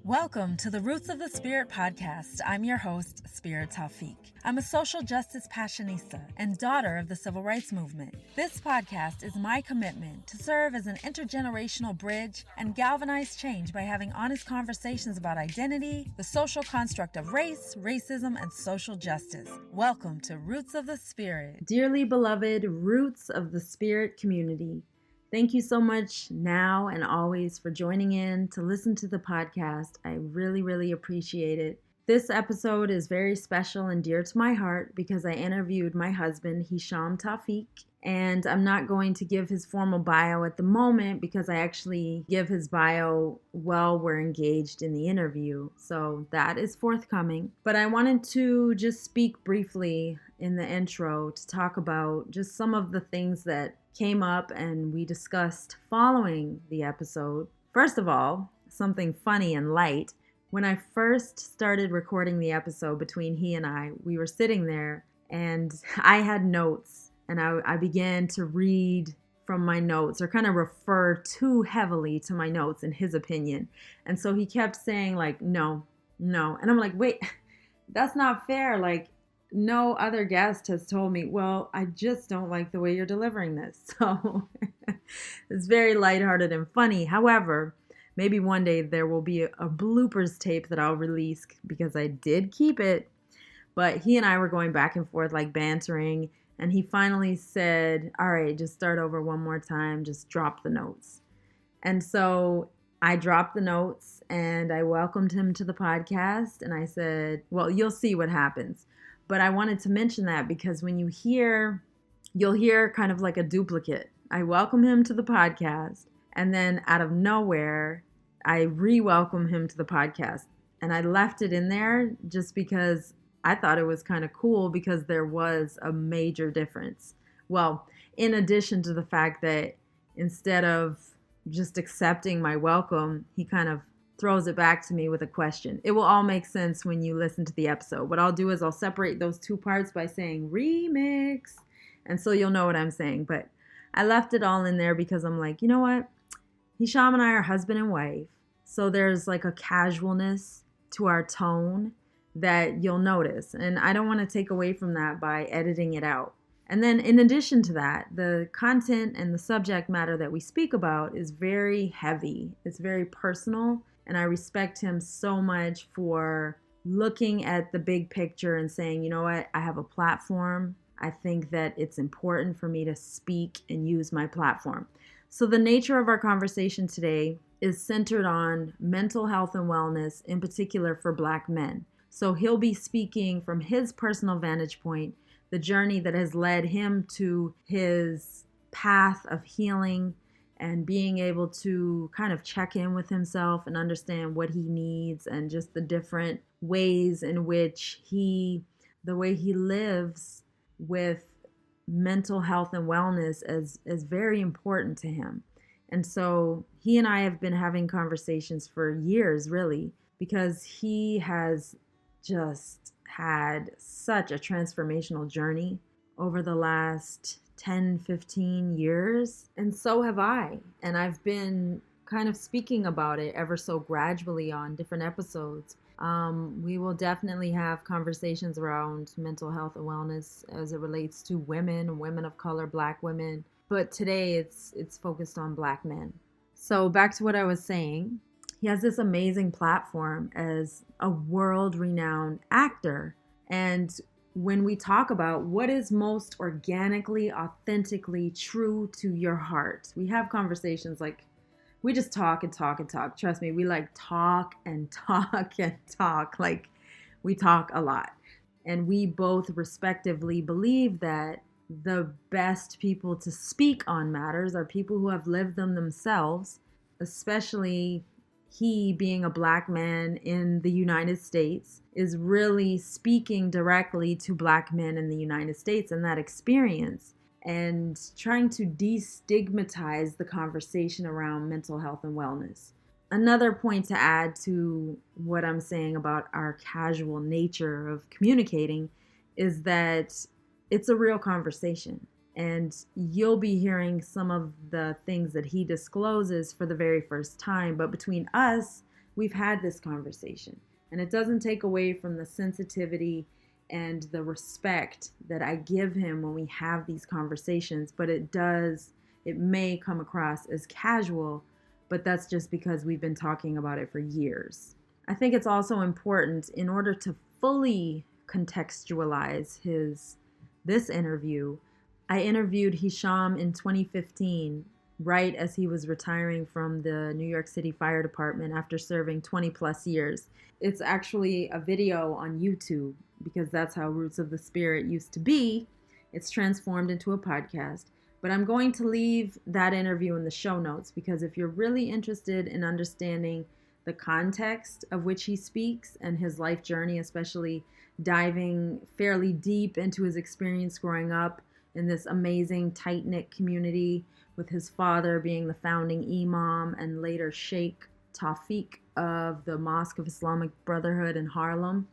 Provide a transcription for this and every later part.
Welcome to the Roots of the Spirit podcast. I'm your host, Spirit Tawfiq. I'm a social justice passionista and daughter of the civil rights movement. This podcast is my commitment to serve as an intergenerational bridge and galvanize change by having honest conversations about identity, the social construct of race, racism, and social justice. Welcome to Roots of the Spirit. Dearly beloved Roots of the Spirit community, thank you so much now and always for joining in to listen to the podcast. I really appreciate it. This episode is very special and dear to my heart because I interviewed my husband, Hisham Tawfiq, and I'm not going to give his formal bio at the moment because I actually give his bio while we're engaged in the interview. So that is forthcoming. But I wanted to just speak briefly in the intro to talk about just some of the things that came up and we discussed following the episode. First of all, something funny and light. When I first started recording the episode between he and I, we were sitting there and I had notes and I began to read from my notes or kind of refer too heavily to my notes in his opinion. And so he kept saying like, no. And I'm like, wait, that's not fair. Like, no other guest has told me, well, I just don't like the way you're delivering this. So it's very lighthearted and funny. However, maybe one day there will be a bloopers tape that I'll release because I did keep it. But he and I were going back and forth like bantering. And he finally said, all right, just start over one more time. Just drop the notes. And so I dropped the notes and I welcomed him to the podcast. And I said, well, you'll see what happens. But I wanted to mention that because when you'll hear kind of like a duplicate. I welcome him to the podcast, and then out of nowhere, I re-welcome him to the podcast. And I left it in there just because I thought it was kind of cool because there was a major difference. Well, in addition to the fact that instead of just accepting my welcome, he kind of throws it back to me with a question. It will all make sense when you listen to the episode. What I'll do is I'll separate those two parts by saying remix. And so you'll know what I'm saying. But I left it all in there because I'm like, you know what? Hisham and I are husband and wife. So there's like a casualness to our tone that you'll notice. And I don't want to take away from that by editing it out. And then in addition to that, the content and the subject matter that we speak about is very heavy. It's very personal. And I respect him so much for looking at the big picture and saying, you know what, I have a platform. I think that it's important for me to speak and use my platform. So the nature of our conversation today is centered on mental health and wellness, in particular for Black men. So he'll be speaking from his personal vantage point, the journey that has led him to his path of healing and being able to kind of check in with himself and understand what he needs and just the different ways in which the way he lives with mental health and wellness is very important to him. And so he and I have been having conversations for years, really, because he has just had such a transformational journey over the last 10, 15 years. And so have I. And I've been kind of speaking about it ever so gradually on different episodes. We will definitely have conversations around mental health and wellness as it relates to women of color, Black women. But today it's focused on Black men. So back to what I was saying. He has this amazing platform as a world-renowned actor. And when we talk about what is most organically, authentically true to your heart, we have conversations like we just talk and talk and talk. Trust me, we like talk and talk and talk. Like we talk a lot. And we both respectively believe that the best people to speak on matters are people who have lived them themselves, especially he being a Black man in the United States is really speaking directly to Black men in the United States and that experience and trying to destigmatize the conversation around mental health and wellness. Another point to add to what I'm saying about our casual nature of communicating is that it's a real conversation. And you'll be hearing some of the things that he discloses for the very first time. But between us, we've had this conversation. And it doesn't take away from the sensitivity and the respect that I give him when we have these conversations, but it may come across as casual, but that's just because we've been talking about it for years. I think it's also important, in order to fully contextualize this interview, I interviewed Hisham in 2015, right as he was retiring from the New York City Fire Department after serving 20 plus years. It's actually a video on YouTube, because that's how Roots of the Spirit used to be. It's transformed into a podcast. But I'm going to leave that interview in the show notes, because if you're really interested in understanding the context of which he speaks and his life journey, especially diving fairly deep into his experience growing up in this amazing tight-knit community, with his father being the founding imam and later Sheikh Tawfiq of the Mosque of Islamic Brotherhood in Harlem.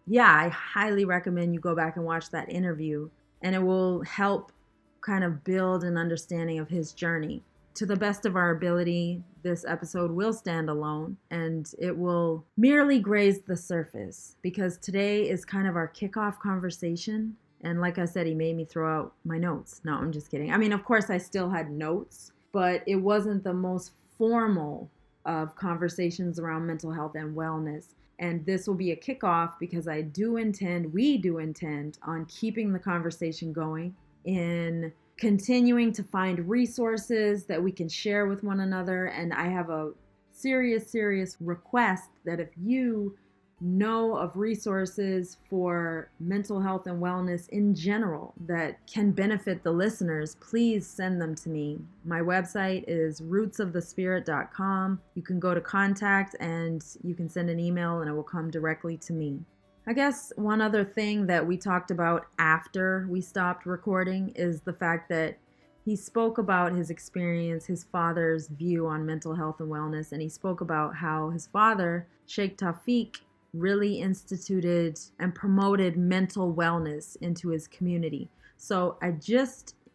Yeah, I highly recommend you go back and watch that interview, and it will help kind of build an understanding of his journey. To the best of our ability, this episode will stand alone, and it will merely graze the surface, because today is kind of our kickoff conversation. And like I said, he made me throw out my notes. No, I'm just kidding. I mean, of course, I still had notes, but it wasn't the most formal of conversations around mental health and wellness. And this will be a kickoff, because we do intend on keeping the conversation going, in continuing to find resources that we can share with one another. And I have a serious request that if you know of resources for mental health and wellness in general that can benefit the listeners, please send them to me. My website is rootsofthespirit.com. You can go to contact and you can send an email and it will come directly to me. I guess one other thing that we talked about after we stopped recording is the fact that he spoke about his experience, his father's view on mental health and wellness, and he spoke about how his father, Sheikh Tawfiq, really instituted and promoted mental wellness into his community. So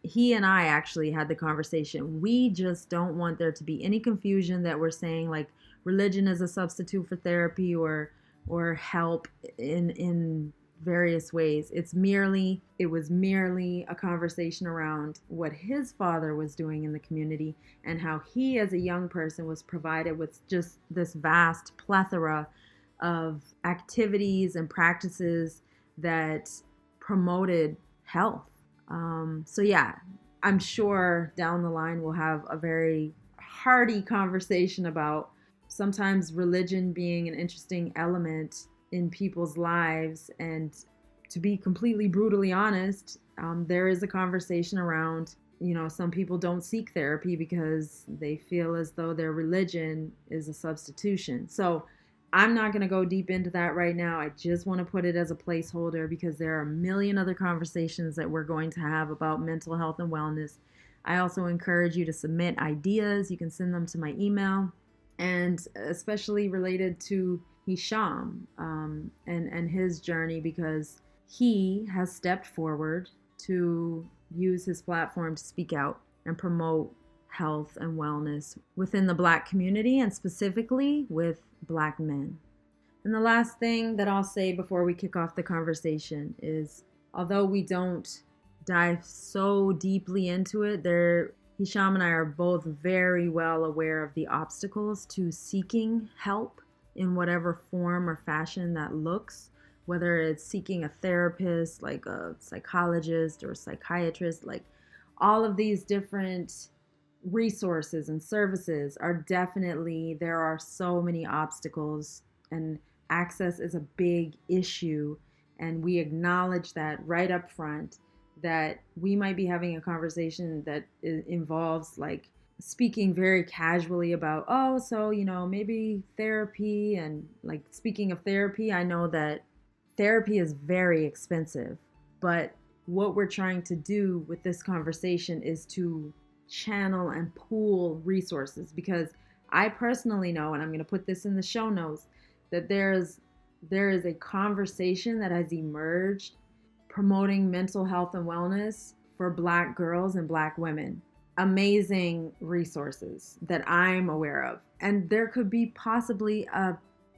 he and I actually had the conversation. We just don't want there to be any confusion that we're saying like religion is a substitute for therapy or help in various ways. It was merely a conversation around what his father was doing in the community and how he as a young person was provided with just this vast plethora of activities and practices that promoted health. So yeah, I'm sure down the line we'll have a very hearty conversation about sometimes religion being an interesting element in people's lives. And to be completely brutally honest, there is a conversation around, some people don't seek therapy because they feel as though their religion is a substitution. So I'm not going to go deep into that right now. I just want to put it as a placeholder because there are a million other conversations that we're going to have about mental health and wellness. I also encourage you to submit ideas. You can send them to my email, and especially related to Hisham and his journey, because he has stepped forward to use his platform to speak out and promote health and wellness within the Black community, and specifically with Black men. And the last thing that I'll say before we kick off the conversation is, although we don't dive so deeply into it, Hisham and I are both very well aware of the obstacles to seeking help in whatever form or fashion that looks, whether it's seeking a therapist, like a psychologist or a psychiatrist. Like, all of these different resources and services there are so many obstacles, and access is a big issue. And we acknowledge that right up front, that we might be having a conversation that involves like speaking very casually about, maybe therapy. And like, speaking of therapy, I know that therapy is very expensive, but what we're trying to do with this conversation is to channel and pool resources, because I personally know, and I'm going to put this in the show notes, that there is a conversation that has emerged promoting mental health and wellness for Black girls and Black women. amazing resources that I'm aware of. And there could be possibly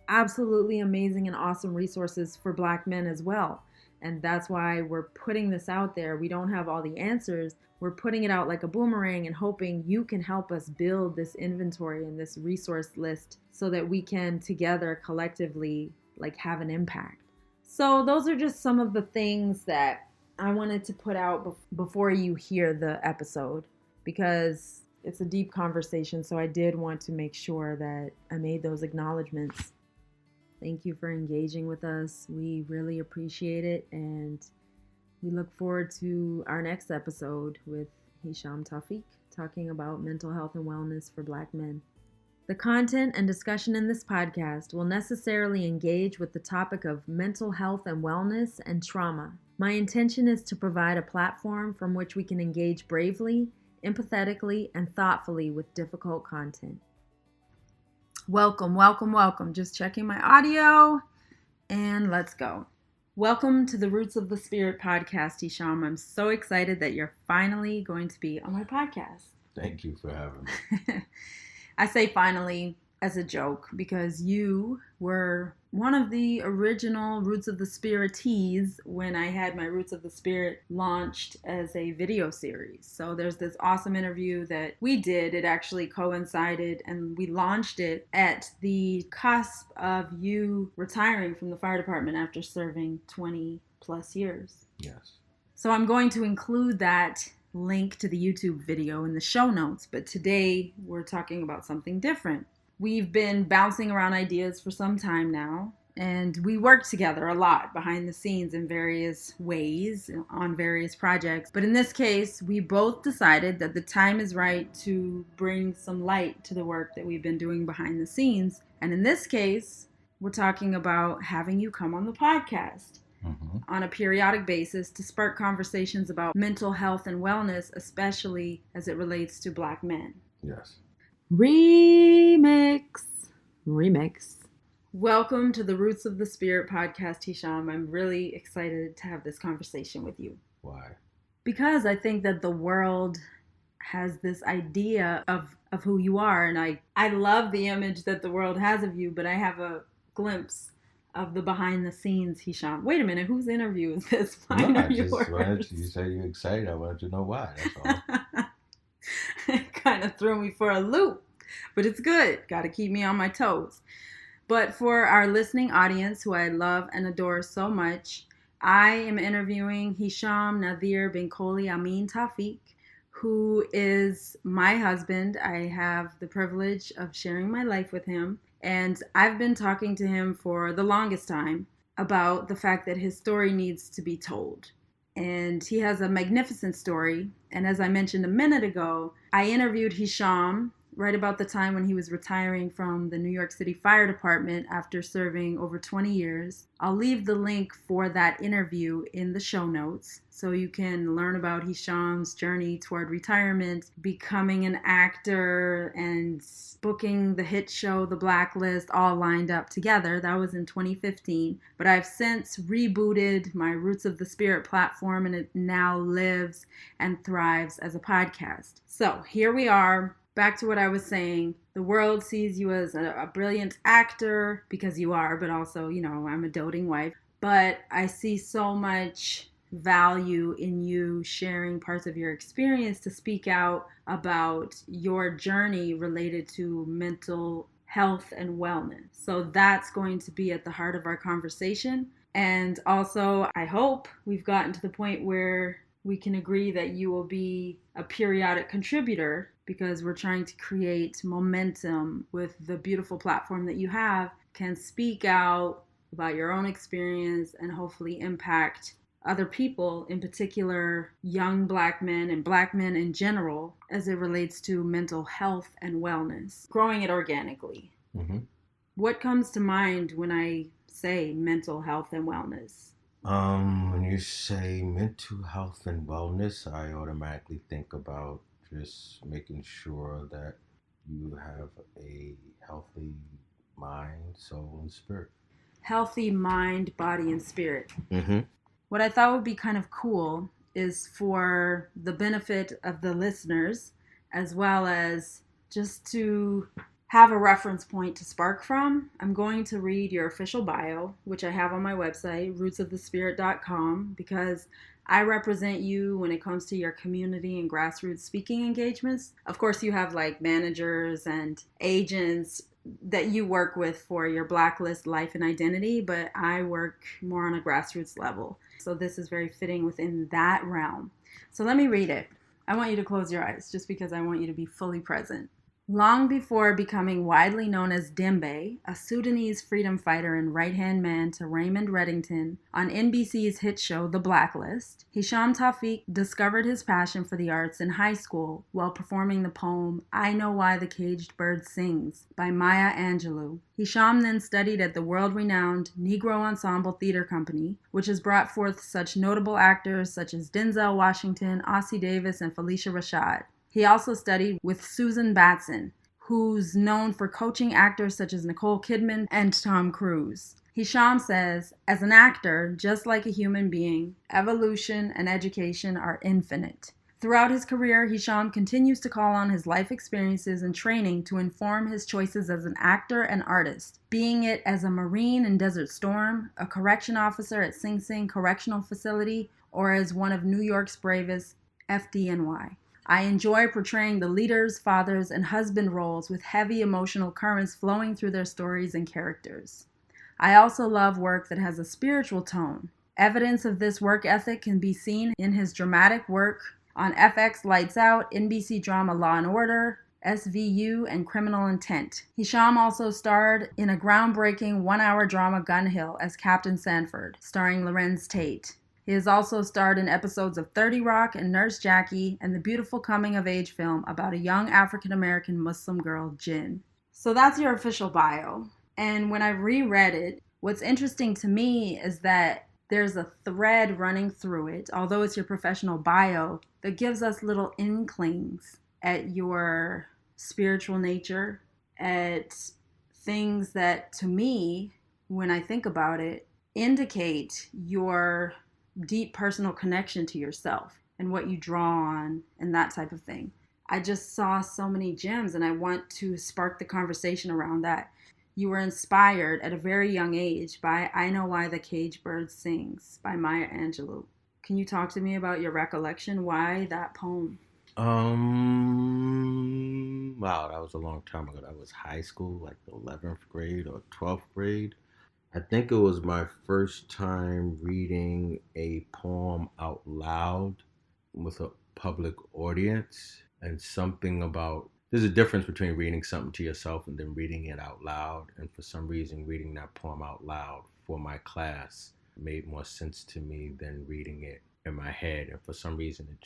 absolutely amazing and awesome resources for Black men as well. And that's why we're putting this out there. We don't have all the answers. We're putting it out like a boomerang and hoping you can help us build this inventory and this resource list so that we can together collectively like have an impact. So those are just some of the things that I wanted to put out before you hear the episode, because it's a deep conversation. So I did want to make sure that I made those acknowledgments. Thank you for engaging with us. We really appreciate it. And we look forward to our next episode with Hisham Tawfiq talking about mental health and wellness for Black men. The content and discussion in this podcast will necessarily engage with the topic of mental health and wellness and trauma. My intention is to provide a platform from which we can engage bravely, empathetically, and thoughtfully with difficult content. Welcome, welcome, welcome. Just checking my audio and let's go. Welcome to the Roots of the Spirit podcast, Hisham. I'm so excited that you're finally going to be on my podcast. Thank you for having me. I say finally as a joke because you were one of the original Roots of the Spiritees when I had my Roots of the Spirit launched as a video series. So there's this awesome interview that we did. It actually coincided and we launched it at the cusp of you retiring from the fire department after serving 20 plus years. Yes. So I'm going to include that link to the YouTube video in the show notes, but today we're talking about something different. We've been bouncing around ideas for some time now, and we work together a lot behind the scenes in various ways on various projects. But in this case, we both decided that the time is right to bring some light to the work that we've been doing behind the scenes. And in this case, we're talking about having you come on the podcast. On a periodic basis to spark conversations about mental health and wellness, especially as it relates to Black men. Yes. Remix. Welcome to the Roots of the Spirit podcast, Hisham. I'm really excited to have this conversation with you. Why? Because I think that the world has this idea of who you are, and I love the image that the world has of you, but I have a glimpse of the behind the scenes, Hisham. Wait a minute, whose interview is this? Mine or yours? You say you're excited. I wanted to know why. That's all. It kind of threw me for a loop, but it's good. Got to keep me on my toes. But for our listening audience, who I love and adore so much, I am interviewing Hisham Nadir bin Koli Amin Tawfiq, who is my husband. I have the privilege of sharing my life with him. And I've been talking to him for the longest time about the fact that his story needs to be told. And he has a magnificent story. And as I mentioned a minute ago, I interviewed Hisham right about the time when he was retiring from the New York City Fire Department after serving over 20 years. I'll leave the link for that interview in the show notes so you can learn about Hisham's journey toward retirement, becoming an actor, and booking the hit show The Blacklist all lined up together. That was in 2015. But I've since rebooted my Roots of the Spirit platform, and it now lives and thrives as a podcast. So here we are. Back to what I was saying, the world sees you as a brilliant actor, because you are, but also, you know, I'm a doting wife. But I see so much value in you sharing parts of your experience to speak out about your journey related to mental health and wellness. So that's going to be at the heart of our conversation. And also, I hope we've gotten to the point where we can agree that you will be a periodic contributor, because we're trying to create momentum with the beautiful platform that you have, can speak out about your own experience and hopefully impact other people, in particular young Black men and Black men in general, as it relates to mental health and wellness, growing it organically. What comes to mind when I say mental health and wellness? When you say mental health and wellness, I automatically think about just making sure that you have a healthy mind, soul, and spirit. Healthy mind, body, and spirit. What I thought would be kind of cool is, for the benefit of the listeners, as well as just to have a reference point to spark from. I'm going to read your official bio, which I have on my website, rootsofthespirit.com, because I represent you when it comes to your community and grassroots speaking engagements. Of course, you have like managers and agents that you work with for your Blacklist life and identity, but I work more on a grassroots level. So this is very fitting within that realm. So let me read it. I want you to close your eyes just because I want you to be fully present. Long before becoming widely known as Dembe, a Sudanese freedom fighter and right-hand man to Raymond Reddington on NBC's hit show The Blacklist, Hisham Tawfiq discovered his passion for the arts in high school while performing the poem I Know Why the Caged Bird Sings by Maya Angelou. Hisham then studied at the world-renowned Negro Ensemble Theater Company, which has brought forth such notable actors such as Denzel Washington, Ossie Davis, and Felicia Rashad. He also studied with Susan Batson, who's known for coaching actors such as Nicole Kidman and Tom Cruise. Hisham says, as an actor, just like a human being, evolution and education are infinite. Throughout his career, Hisham continues to call on his life experiences and training to inform his choices as an actor and artist, being it as a Marine in Desert Storm, a correction officer at Sing Sing Correctional Facility, or as one of New York's bravest, FDNY. I enjoy portraying the leaders, fathers, and husband roles with heavy emotional currents flowing through their stories and characters. I also love work that has a spiritual tone. Evidence of this work ethic can be seen in his dramatic work on FX Lights Out, NBC drama Law and Order, SVU, and Criminal Intent. Hisham also starred in a groundbreaking one-hour drama Gun Hill as Captain Sanford, starring Lorenz Tate. He has also starred in episodes of 30 Rock and Nurse Jackie and the beautiful coming-of-age film about a young African-American Muslim girl, Jin. So that's your official bio. And when I reread it, what's interesting to me is that there's a thread running through it, although it's your professional bio, that gives us little inklings at your spiritual nature, at things that, to me, when I think about it, indicate your deep personal connection to yourself and what you draw on and that type of thing. I just saw so many gems and I want to spark the conversation around that. You were inspired at a very young age by I Know Why the Caged Bird Sings by Maya Angelou. Can you talk to me about your recollection? Why that poem? Wow, that was a long time ago. That was high school, like 11th grade or 12th grade. I think it was my first time reading a poem out loud with a public audience, and something about there's a difference between reading something to yourself and then reading it out loud. And for some reason, reading that poem out loud for my class made more sense to me than reading it in my head. And for some reason,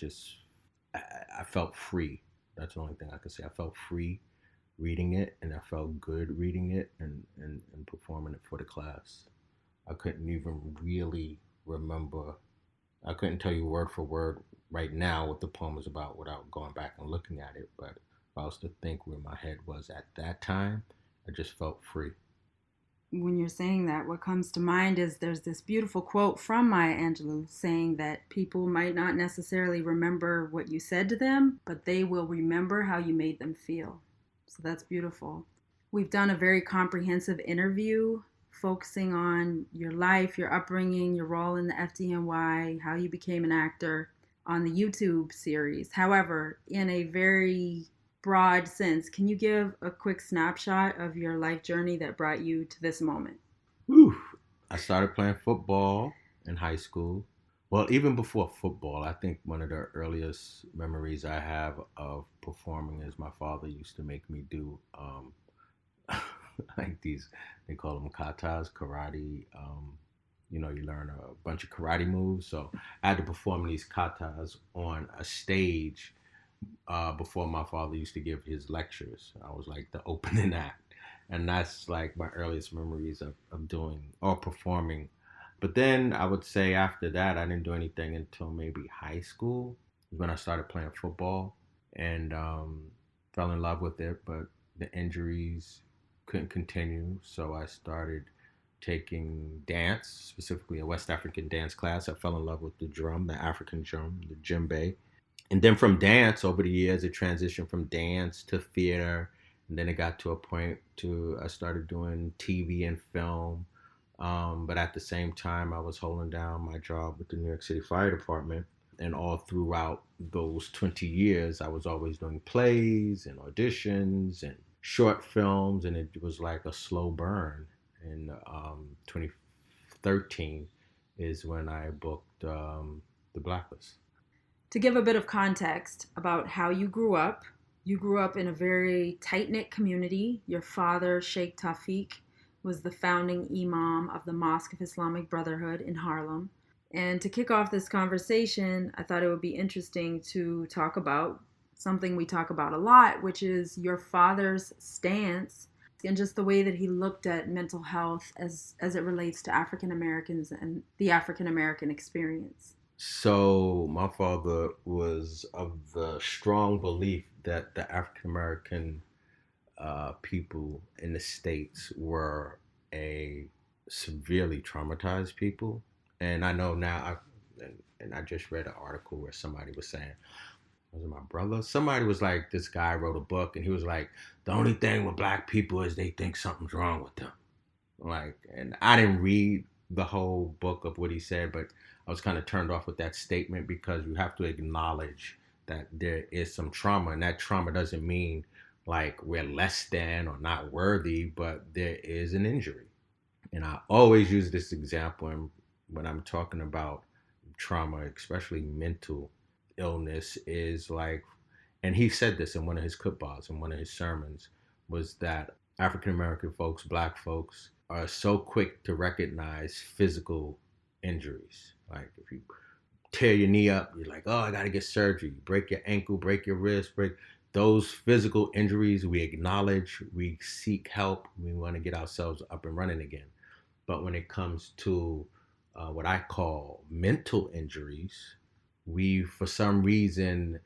I felt free. That's the only thing I can say. I felt free reading it, and I felt good reading it and performing it for the class. I couldn't even really remember, I couldn't tell you word for word right now what the poem was about without going back and looking at it, but if I was to think where my head was at that time, I just felt free. When you're saying that, what comes to mind is there's this beautiful quote from Maya Angelou saying that people might not necessarily remember what you said to them, but they will remember how you made them feel. So that's beautiful. We've done a very comprehensive interview focusing on your life, your upbringing, your role in the FDNY, how you became an actor on the YouTube series. However, in a very broad sense, can you give a quick snapshot of your life journey that brought you to this moment? Whew. I started playing football in high school. Well, even before football, I think one of the earliest memories I have of performing is my father used to make me do like these, they call them katas, karate. You learn a bunch of karate moves. So I had to perform these katas on a stage before my father used to give his lectures. I was like the opening act. And that's like my earliest memories of doing or performing. But then I would say after that, I didn't do anything until maybe high school when I started playing football and fell in love with it. But the injuries couldn't continue. So I started taking dance, specifically a West African dance class. I fell in love with the drum, the African drum, the djembe. And then from dance, over the years, it transitioned from dance to theater. And then it got to a point to I started doing TV and film. But at the same time, I was holding down my job with the New York City Fire Department. And all throughout those 20 years, I was always doing plays and auditions and short films. And it was like a slow burn. And 2013 is when I booked The Blacklist. To give a bit of context about how you grew up in a very tight knit community. Your father, Sheikh Tawfiq, was the founding imam of the Mosque of Islamic Brotherhood in Harlem. And to kick off this conversation, I thought it would be interesting to talk about something we talk about a lot, which is your father's stance and just the way that he looked at mental health as it relates to African Americans and the African American experience. So my father was of the strong belief that the African American people in the states were a severely traumatized people, and I know now. And I just read an article where somebody was saying, was it my brother? Somebody was like, this guy wrote a book, and he was like, the only thing with black people is they think something's wrong with them. Like, and I didn't read the whole book of what he said, but I was kind of turned off with that statement because you have to acknowledge that there is some trauma, and that trauma doesn't mean like we're less than or not worthy, but there is an injury. And I always use this example when I'm talking about trauma, especially mental illness, is like, and he said this in one of his khutbahs, in one of his sermons, was that African American folks, black folks, are so quick to recognize physical injuries. Like if you tear your knee up, you're like, oh, I got to get surgery. Break your ankle, break your wrist, break those physical injuries. We acknowledge, we seek help, we want to get ourselves up and running again. But when it comes to what I call mental injuries, we, for some reason,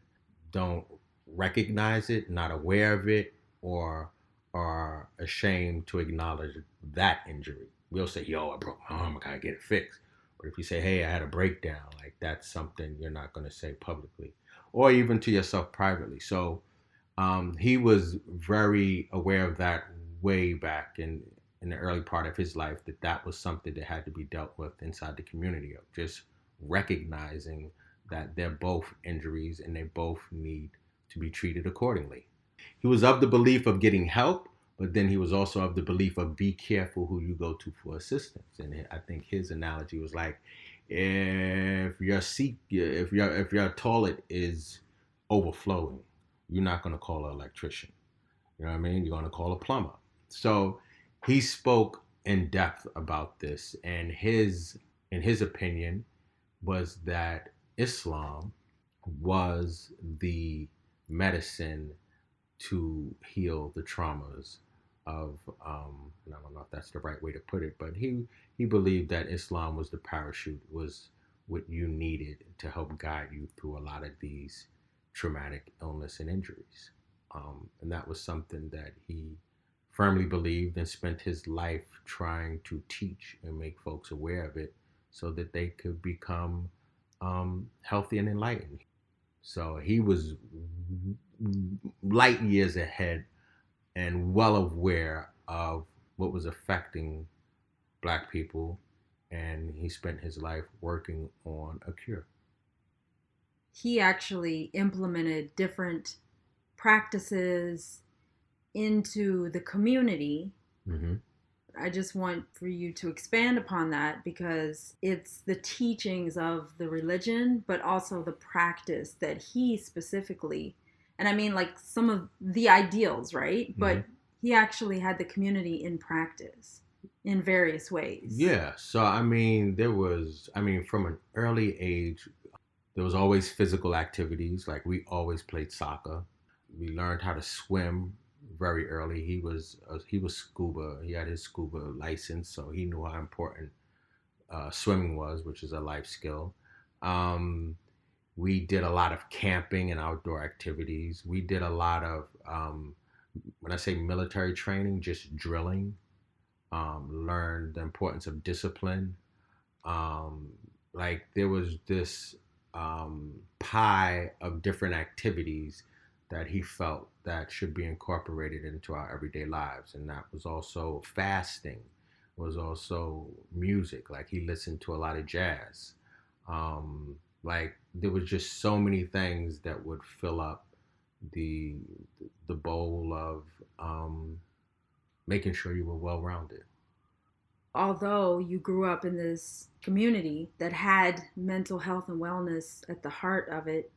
don't recognize it, not aware of it, or are ashamed to acknowledge that injury. We'll say, yo, I broke my arm, I gotta get it fixed. But if you say, hey, I had a breakdown, like that's something you're not gonna say publicly, or even to yourself privately. So he was very aware of that way back in the early part of his life, that was something that had to be dealt with inside the community, of just recognizing that they're both injuries and they both need to be treated accordingly. He was of the belief of getting help, but then he was also of the belief of be careful who you go to for assistance. And I think his analogy was like, if your toilet is overflowing, you're not going to call an electrician. You know what I mean? You're going to call a plumber. So he spoke in depth about this, and in his opinion, was that Islam was the medicine to heal the traumas of, and I don't know if that's the right way to put it, but he believed that Islam was the parachute, was what you needed to help guide you through a lot of these traumatic illness and injuries. And that was something that he firmly believed and spent his life trying to teach and make folks aware of it so that they could become healthy and enlightened. So he was light years ahead and well aware of what was affecting black people, and he spent his life working on a cure. He actually implemented different practices into the community. Mm-hmm. I just want for you to expand upon that, because it's the teachings of the religion, but also the practice that he specifically, and I mean like some of the ideals, right? Mm-hmm. But he actually had the community in practice in various ways. Yeah. So, from an early age, there was always physical activities. Like we always played soccer. We learned how to swim very early. He was scuba. He had his scuba license, so he knew how important swimming was, which is a life skill. We did a lot of camping and outdoor activities. We did a lot of, when I say military training, just drilling. Learned the importance of discipline. Like there was this pie of different activities that he felt that should be incorporated into our everyday lives. And that was also fasting, was also music. Like he listened to a lot of jazz. Like there was just so many things that would fill up the the bowl of making sure you were well rounded. Although you grew up in this community that had mental health and wellness at the heart of it,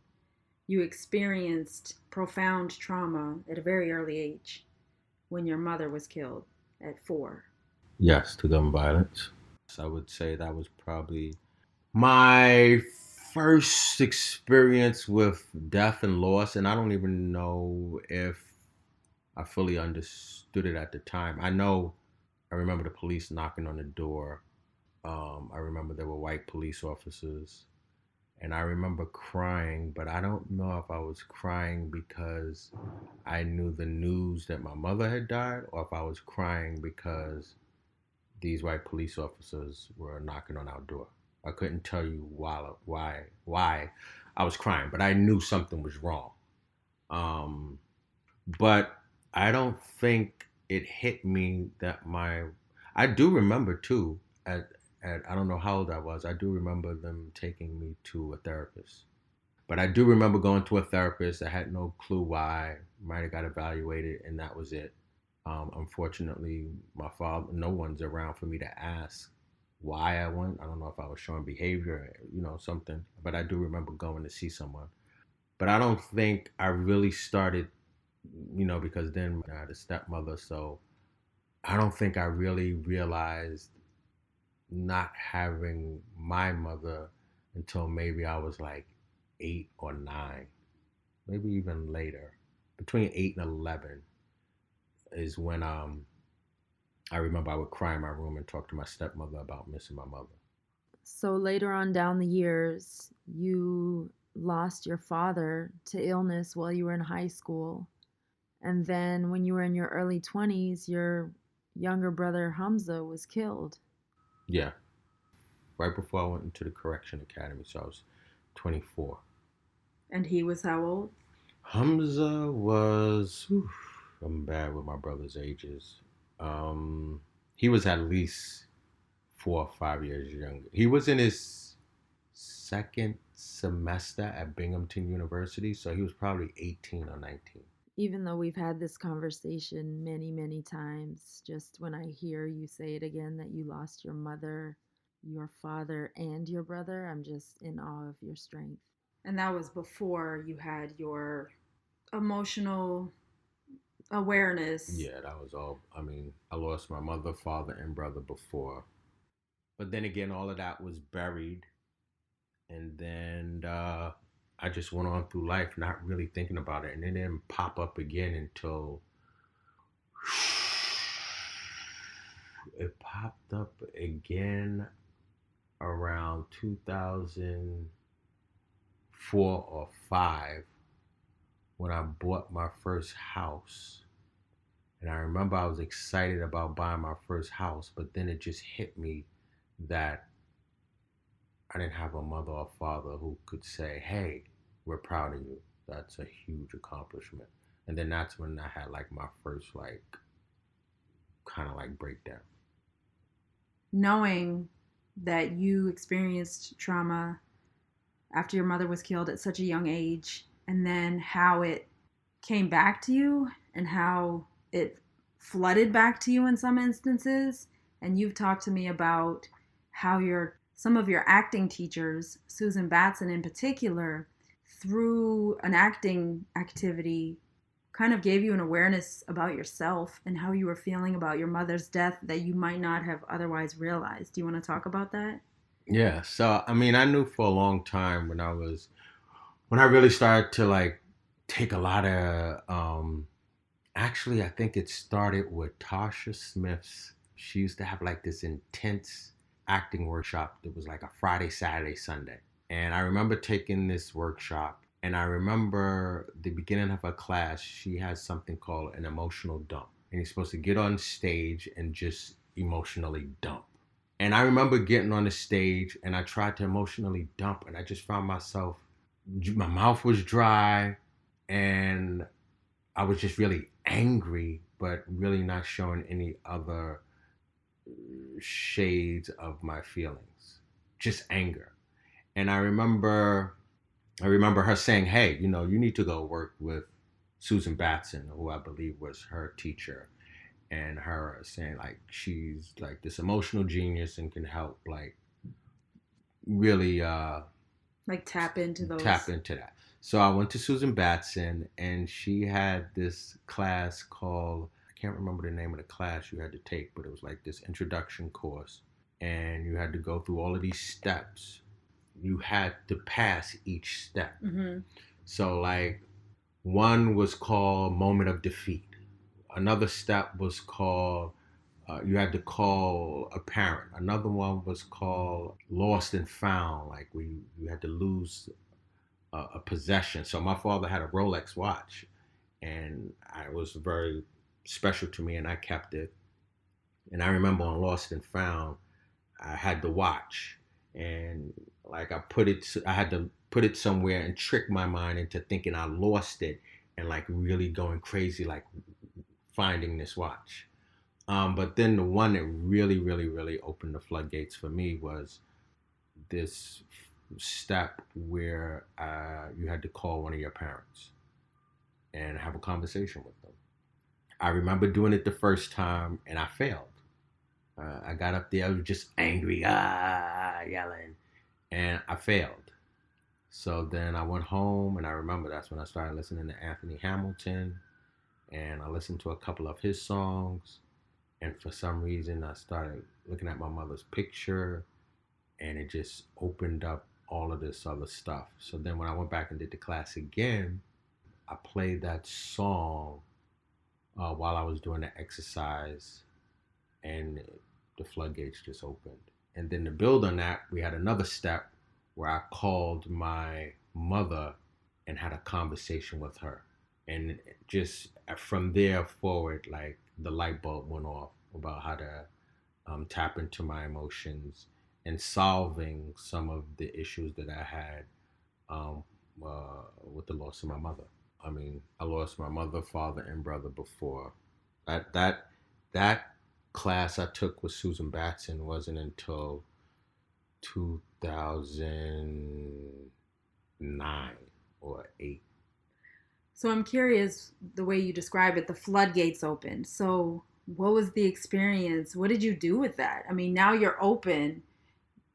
you experienced profound trauma at a very early age when your mother was killed at 4. Yes, to gun violence. I would say that was probably my first experience with death and loss, and I don't even know if I fully understood it at the time. I remember the police knocking on the door. I remember there were white police officers, and I remember crying, but I don't know if I was crying because I knew the news that my mother had died, or if I was crying because these white police officers were knocking on our door. I couldn't tell you why I was crying, but I knew something was wrong. Um, but I don't think it hit me that my. I do remember too. At I don't know how old I was. I do remember them taking me to a therapist. But I do remember going to a therapist. I had no clue why. Might have got evaluated, and that was it. Unfortunately, my father, no one's around for me to ask why I went. I don't know if I was showing behavior, something. But I do remember going to see someone. But I don't think I really started, because then I had a stepmother. So I don't think I really realized not having my mother until maybe I was like 8 or 9, maybe even later. Between 8 and 11 is when I remember I would cry in my room and talk to my stepmother about missing my mother. So later on down the years, you lost your father to illness while you were in high school. And then when you were in your early 20s, your younger brother Hamza was killed. Yeah, right before I went into the correction academy, so I was 24. And he was how old? Hamza was, I'm bad with my brother's ages. Um, he was at least 4 or 5 years younger. He was in his second semester at Binghamton University, so he was probably 18 or 19. Even though we've had this conversation many, many times, just when I hear you say it again that you lost your mother, your father, and your brother, I'm just in awe of your strength. And that was before you had your emotional awareness. Yeah, that was all. I mean, I lost my mother, father, and brother before. But then again, all of that was buried. And then I just went on through life not really thinking about it. And it didn't pop up again until it popped up again around 2004 or 5 when I bought my first house. And I remember I was excited about buying my first house, but then it just hit me that I didn't have a mother or father who could say, hey, we're proud of you. That's a huge accomplishment. And then that's when I had like my first like kind of like breakdown. Knowing that you experienced trauma after your mother was killed at such a young age, and then how it came back to you and how it flooded back to you in some instances. And you've talked to me about how some of your acting teachers, Susan Batson in particular, through an acting activity, kind of gave you an awareness about yourself and how you were feeling about your mother's death that you might not have otherwise realized. Do you want to talk about that? Yeah. So, I mean, I knew for a long time when I really started to like take a lot of, actually, I think it started with Tasha Smith's. She used to have like this intense acting workshop that was like a Friday, Saturday, Sunday. And I remember taking this workshop, and I remember the beginning of her class, she has something called an emotional dump. And you're supposed to get on stage and just emotionally dump. And I remember getting on the stage and I tried to emotionally dump, and I just found myself, my mouth was dry, and I was just really angry, but really not showing any other shades of my feelings, just anger. And I remember her saying, "Hey, you need to go work with Susan Batson, who I believe was her teacher." And her saying like she's like this emotional genius and can help like really like tap into tap into that. So I went to Susan Batson, and she had this class called, I can't remember the name of the class you had to take, but it was like this introduction course, and you had to go through all of these steps. You had to pass each step. Mm-hmm. So like one was called moment of defeat. Another step was called you had to call a parent. Another one was called lost and found. Like you had to lose a possession. So my father had a Rolex watch, and it was very special to me, and I kept it. And I remember on Lost and Found, I had the watch, and like I had to put it somewhere and trick my mind into thinking I lost it, and like really going crazy, like finding this watch. But then the one that really, really, really opened the floodgates for me was this step where you had to call one of your parents and have a conversation with them. I remember doing it the first time and I failed. I got up there, I was just angry, yelling, and I failed. So then I went home, and I remember that's when I started listening to Anthony Hamilton, and I listened to a couple of his songs. And for some reason, I started looking at my mother's picture, and it just opened up all of this other stuff. So then when I went back and did the class again, I played that song while I was doing the exercise, and the floodgates just opened. And then to build on that, we had another step where I called my mother and had a conversation with her. And just from there forward, like the light bulb went off about how to tap into my emotions and solving some of the issues that I had um, with the loss of my mother. I mean, I lost my mother, father, and brother before. That class I took with Susan Batson wasn't until 2009 or 8. So I'm curious the way you describe it, the floodgates opened. So what was the experience? What did you do with that? I mean, now you're open.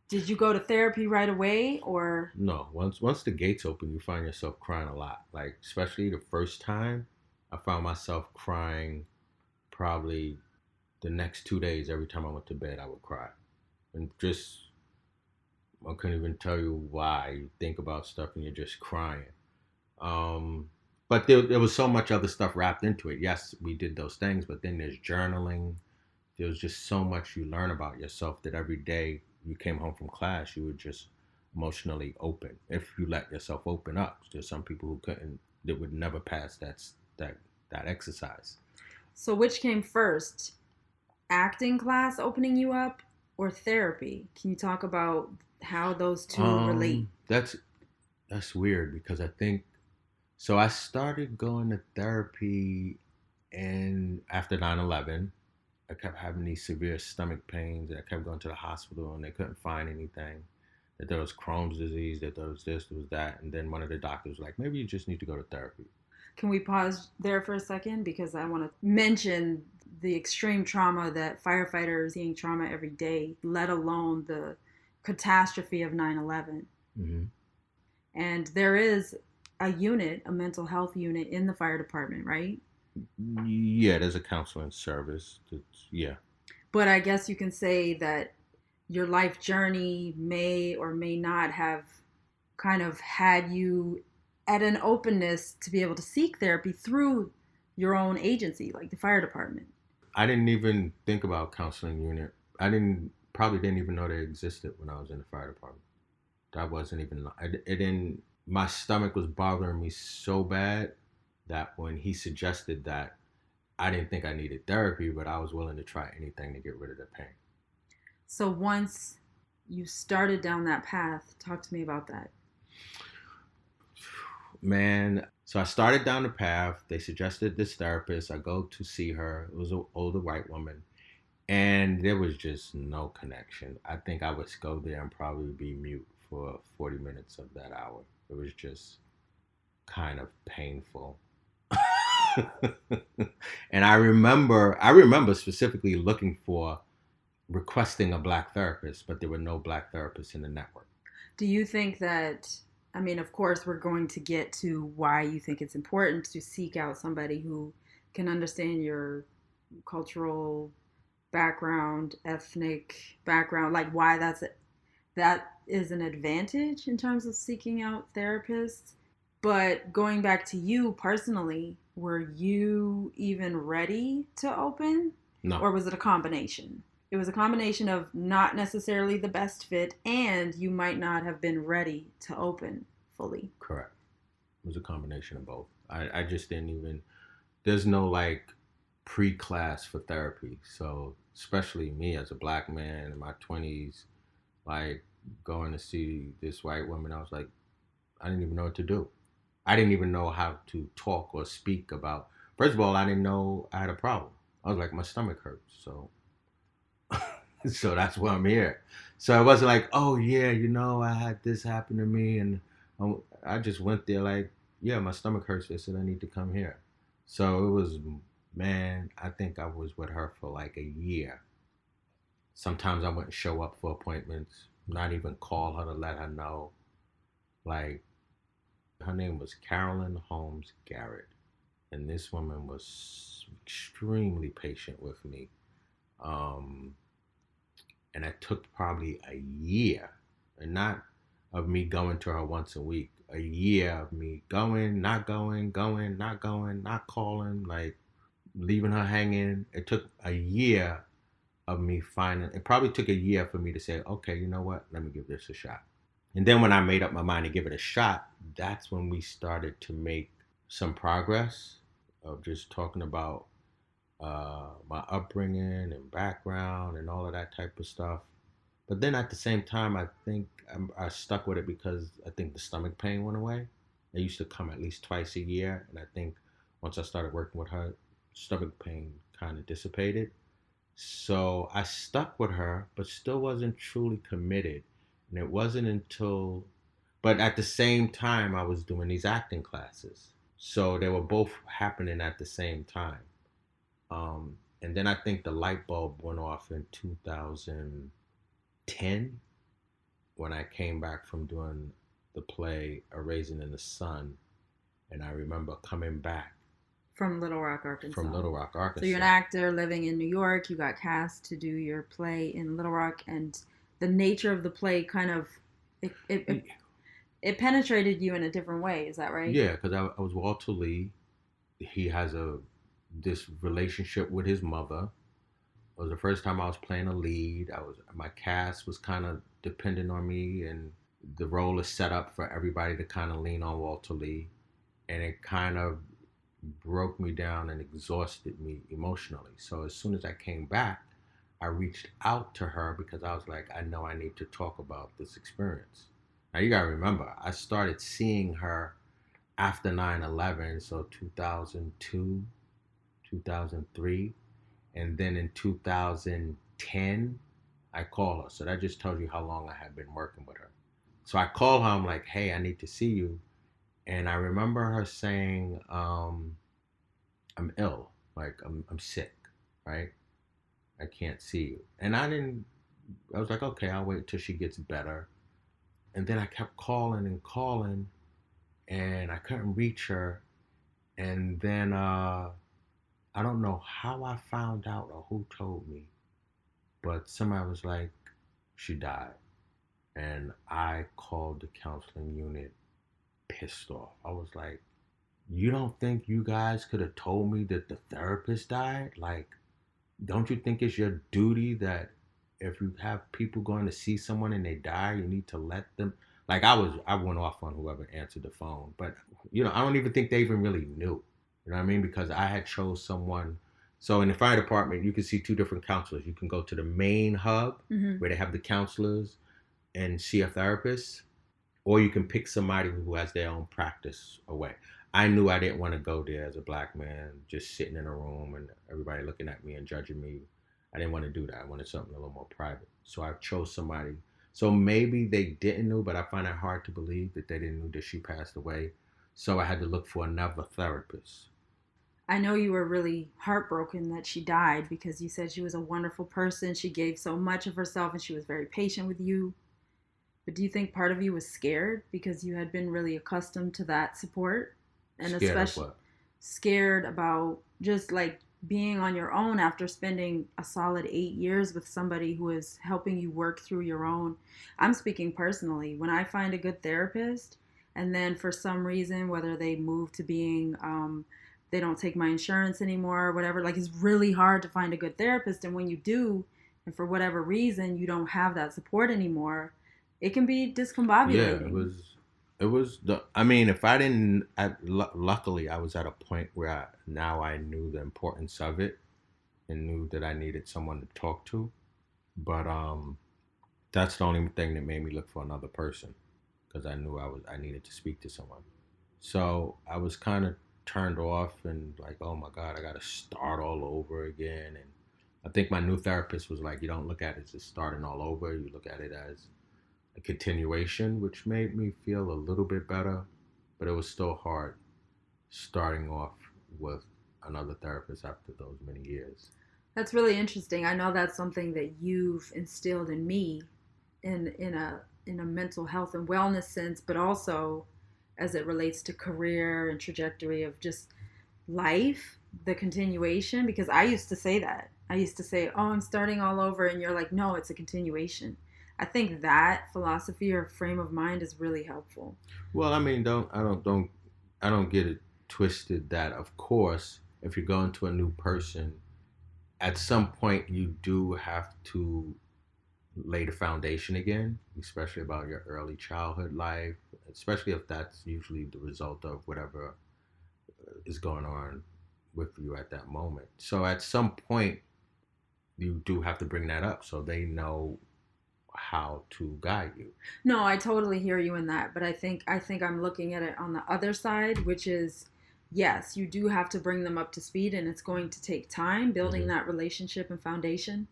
Did you go to therapy right away or? No, once the gates open, you find yourself crying a lot. Like especially the first time, I found myself crying probably the next 2 days. Every time I went to bed, I would cry, and just I couldn't even tell you why. You think about stuff and you're just crying. Um, but there was so much other stuff wrapped into it. Yes, we did those things, but then there's journaling. There's just so much you learn about yourself that every day you came home from class, you were just emotionally open. If you let yourself open up, there's some people who couldn't, that would never pass that exercise. So which came first? Acting class opening you up or therapy? Can you talk about how those two relate? That's weird because I think so. I started going to therapy, and after 9/11, I kept having these severe stomach pains. I kept going to the hospital, and they couldn't find anything. That there was Crohn's disease, that there was this, there was that, and then one of the doctors was like, maybe you just need to go to therapy. Can we pause there for a second because I want to mention the extreme trauma that firefighters seeing trauma every day, let alone the catastrophe of 9/11. Mm-hmm. And there is a unit, a mental health unit in the fire department, right? Yeah, there's a counseling service. Yeah. But I guess you can say that your life journey may or may not have kind of had you at an openness to be able to seek therapy through your own agency, like the fire department. I didn't even think about counseling unit. Probably didn't even know they existed when I was in the fire department. That wasn't even, it didn't, my stomach was bothering me so bad that when he suggested that, I didn't think I needed therapy, but I was willing to try anything to get rid of the pain. So once you started down that path, talk to me about that. Man, so I started down the path. They suggested this therapist. I go to see her. It was an older white woman. And there was just no connection. I think I would go there and probably be mute for 40 minutes of that hour. It was just kind of painful. And I remember specifically looking for requesting a black therapist, but there were no black therapists in the network. Do you think that, I mean, of course, we're going to get to why you think it's important to seek out somebody who can understand your cultural background, ethnic background, like why that is an advantage in terms of seeking out therapists. But going back to you personally, were you even ready to open? No. Or was it a combination? It was a combination of not necessarily the best fit, and you might not have been ready to open fully. Correct. It was a combination of both. I just didn't even, there's no like pre-class for therapy. So especially me as a black man in my 20s, like going to see this white woman, I was like, I didn't even know what to do. I didn't even know how to talk or speak about. First of all, I didn't know I had a problem. I was like, my stomach hurts, so so that's why I'm here. So it wasn't like, oh yeah, I had this happen to me, and I just went there like, yeah, my stomach hurts. They said I need to come here. So it was, man, I think I was with her for like a year. Sometimes I wouldn't show up for appointments, not even call her to let her know. Like, her name was Carolyn Holmes Garrett, and this woman was extremely patient with me. Um, and it took probably a year, and not of me going to her once a week, a year of me going, not going, going, not going, not calling, like leaving her hanging. It took a year of me finding, it probably took a year for me to say, okay, you know what, let me give this a shot. And then when I made up my mind to give it a shot, that's when we started to make some progress of just talking about my upbringing and background and all of that type of stuff. But then at the same time, I think I stuck with it because I think the stomach pain went away. It used to come at least twice a year. And I think once I started working with her, stomach pain kind of dissipated. So I stuck with her, but still wasn't truly committed. And it wasn't until, but at the same time, I was doing these acting classes. So they were both happening at the same time. And then I think the light bulb went off in 2010 when I came back from doing the play A Raisin in the Sun. And I remember coming back from Little Rock, Arkansas. From Little Rock, Arkansas. So you're an actor living in New York. You got cast to do your play in Little Rock, and the nature of the play kind of it penetrated you in a different way. Is that right? Yeah, because I was Walter Lee. He has this relationship with his mother. It was the first time I was playing a lead. My cast was kind of dependent on me, and the role is set up for everybody to kind of lean on Walter Lee, and it kind of broke me down and exhausted me emotionally. So as soon as I came back, I reached out to her because I was like, I know I need to talk about this experience. Now you gotta remember, I started seeing her after 9/11, so 2002, 2003, and then in 2010, I call her. So that just tells you how long I had been working with her. So I call her, I'm like, hey, I need to see you. And I remember her saying, I'm ill, like I'm sick, right? I can't see you. And I was like, okay, I'll wait till she gets better. And then I kept calling and calling, and I couldn't reach her. And then I don't know how I found out or who told me, but somebody was like, she died. And I called the counseling unit pissed off. I was like, you don't think you guys could have told me that the therapist died? Like, don't you think it's your duty that if you have people going to see someone and they die, you need to let them? Like, I went off on whoever answered the phone, but I don't even think they even really knew. You know what I mean? Because I had chose someone So in the fire department, you can see two different counselors. You can go to the main hub where they have the counselors and see a therapist, or you can pick somebody who has their own practice away. I knew I didn't want to go there as a black man, just sitting in a room and everybody looking at me and judging me. I didn't want to do that. I wanted something a little more private. So I chose somebody. So maybe they didn't know, but I find it hard to believe that they didn't know that she passed away. So I had to look for another therapist. I know you were really heartbroken that she died because you said she was a wonderful person. She gave so much of herself and she was very patient with you. But do you think part of you was scared because you had been really accustomed to that support? And Scared especially of what? scared about just like being on your own after spending a solid 8 years with somebody who is helping you work through your own. I'm speaking personally. When I find a good therapist, and then for some reason, whether they move to being, they don't take my insurance anymore or whatever, like it's really hard to find a good therapist. And when you do, and for whatever reason, you don't have that support anymore, it can be Yeah, discombobulating. it was the. I mean, if I didn't, luckily I was at a point where now I knew the importance of it and knew that I needed someone to talk to. But that's the only thing that made me look for another person because I knew I needed to speak to someone. So I was kind of turned off and like, oh my God, I got to start all over again. And I think my new therapist was like, you don't look at it as starting all over. You look at it as a continuation, which made me feel a little bit better, but it was still hard starting off with another therapist after those many years. That's really interesting. I know that's something that you've instilled in me in a mental health and wellness sense, but also as it relates to career and trajectory of just life, the continuation. Because I used to say that. I used to say, "Oh, I'm starting all over," and you're like, "No, it's a continuation." I think that philosophy or frame of mind is really helpful. Well, I mean, I don't get it twisted that of course, if you're going to a new person, at some point you do have to lay the foundation again, especially about your early childhood life, especially if that's usually the result of whatever is going on with you at that moment. So at some point, you do have to bring that up so they know how to guide you. No, I totally hear you in that, but I think I'm looking at it on the other side, which is yes, you do have to bring them up to speed and it's going to take time building Mm-hmm. that relationship and foundation,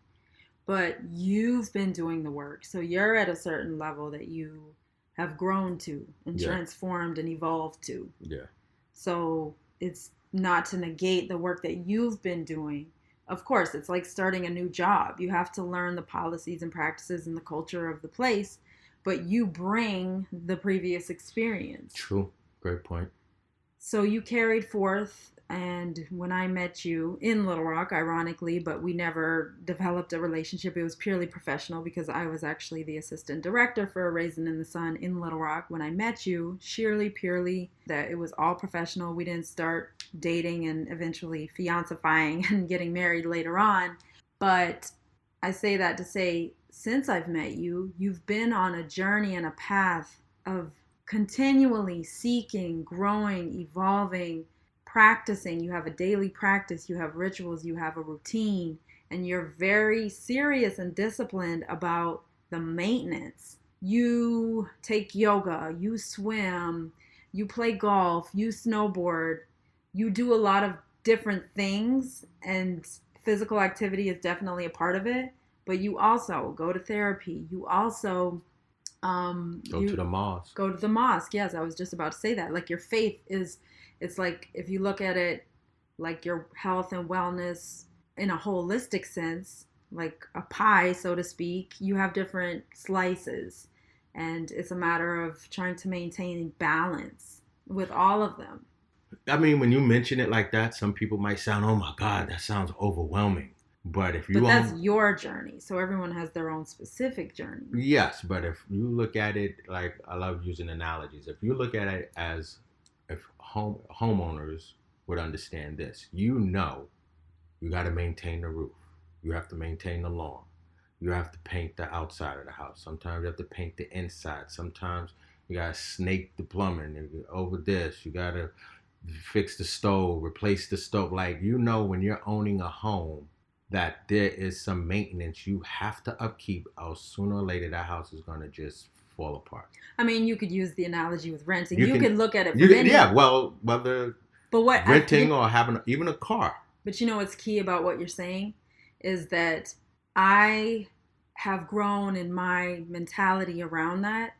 but you've been doing the work. So you're at a certain level that you have grown to and Yeah, transformed and evolved to. yeah, So it's not to negate the work that you've been doing. Of course, it's like starting a new job. You have to learn the policies and practices and the culture of the place, but you bring the previous experience. true. Great point. So you carried forth, and when I met you in Little Rock, ironically, but we never developed a relationship. It was purely professional because I was actually the assistant director for A Raisin in the Sun in Little Rock. When I met you, sheerly, purely, that it was all professional. We didn't start dating and eventually fiancifying and getting married later on. But I say that to say, since I've met you, you've been on a journey and a path of continually seeking, growing, evolving, practicing. You have a daily practice, you have rituals, you have a routine, and you're very serious and disciplined about the maintenance. You take yoga, you swim, you play golf, you snowboard, you do a lot of different things, and physical activity is definitely a part of it. But you also go to therapy. You also Go to you the mosque. go to the mosque. Yes, I was just about to say that. Like your faith is, it's like if you look at it like your health and wellness in a holistic sense, like a pie, so to speak, you have different slices. And it's a matter of trying to maintain balance with all of them. I mean, when you mention it like that, some people might sound, oh my God, that sounds overwhelming. But if But you that's own, your journey. So everyone has their own specific journey. yes, but if you look at it like I love using analogies. If you look at it as if homeowners would understand this, you know, you got to maintain the roof, you have to maintain the lawn, you have to paint the outside of the house. Sometimes you have to paint the inside. Sometimes you got to snake the plumbing over this. You got to fix the stove, replace the stove. Like, when you're owning a home, that there is some maintenance you have to upkeep, or sooner or later that house is going to just fall apart. I mean, you could use the analogy with renting. You could look at it from whether but renting or having even a car. But what's key about what you're saying is that I have grown in my mentality around that,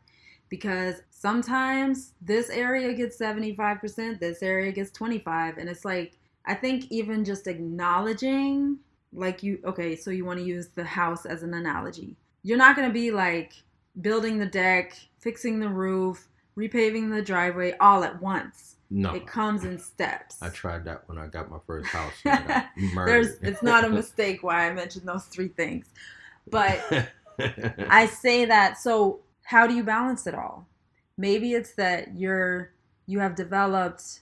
because sometimes this area gets 75%, this area gets 25%. And it's like, I think even just acknowledging, like so you want to use the house as an analogy. You're not going to be like building the deck, fixing the roof, repaving the driveway all at once. No. It comes in steps. I tried that when I got my first house. It's not a mistake why I mentioned those three things. But I say that, so how do you balance it all? Maybe it's that you have developed